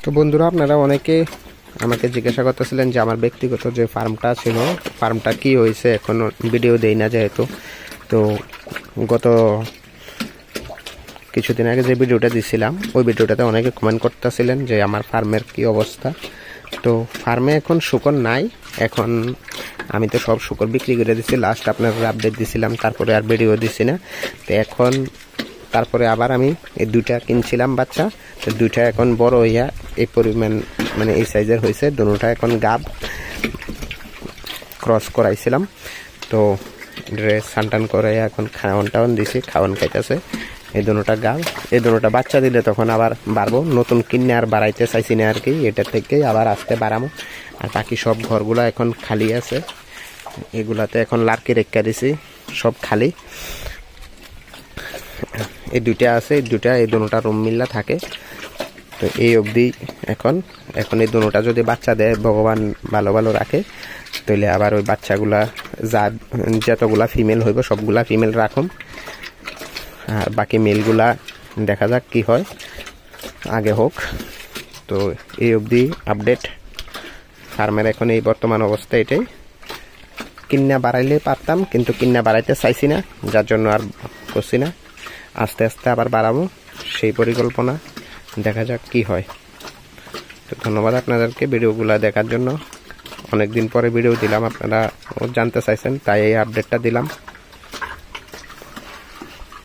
তো বন্ধুরা, আপনারা অনেকে আমাকে জিজ্ঞাসা করতেছিলেন যে আমার ব্যক্তিগত যে ফার্মটা ছিল, ফার্মটা কি হয়েছে, এখনো ভিডিও দেই না যেহেতু। তো গত কিছুদিন আগে যে ভিডিওটা দিছিলাম, ওই ভিডিওটাতে অনেকে কমেন্ট করতেছিলেন যে আমার ফার্মের কি অবস্থা। তো ফার্মে এখন শুকর নাই, এখন আমি তো সব শুকর বিক্রি করে দিচ্ছি। লাস্ট আপনার আপডেট দিছিলাম, তারপরে আর ভিডিও দিছি না। তো এখন তারপরে আবার আমি এই দুইটা কিনছিলাম বাচ্চা, তো দুইটা এখন বড় হইয়া এই পরিমাণ মানে এই সাইজের হয়েছে। দুটোটা এখন গাব ক্রস করাইছিলাম, তো ড্রেস সানটান করে এখন খাওয়ান টাওয়ান দিছি, খাওয়ান খাইতেছে। এই দুটোটা গাব, এই দুটোটা বাচ্চা দিলে তখন আবার বাড়বো। নতুন কিনে আর বাড়াইতে চাইছি না আর কি, এটা থেকেই আবার আসতে বাড়াবো। আর বাকি সব ঘরগুলো এখন খালি আছে, এগুলাতে এখন লার্কি রেখা দিছি, সব খালি। এই দুইটা আছে, এই দুটোটা রুম মিল্লা থাকে। তো এই অবধি এখন এই দুটোটা যদি বাচ্চা দেয়, ভগবান ভালো ভালো রাখে, তাহলে আবার ওই বাচ্চাগুলা যতগুলা ফিমেল হইব সবগুলা ফিমেল রাখুন, আর বাকি মেলগুলা দেখা যাক কি হয়, আগে হোক। তো এই অবধি আপডেট ফার্মের এখন এই বর্তমান অবস্থা এটাই। কিন্না বাড়াইলে পারতাম, কিন্তু কিন্না বাড়াইতে চাইছি না, যার জন্য আর করছি না। আস্তে আস্তে আবার বাড়াবো, সেই পরিকল্পনা, দেখা যাক কি হয়। তো ধন্যবাদ আপনাদেরকে ভিডিওগুলো দেখার জন্য। অনেকদিন পরে ভিডিও দিলাম, আপনারা জানতে চাইছেন, তাই এই আপডেটটা দিলাম।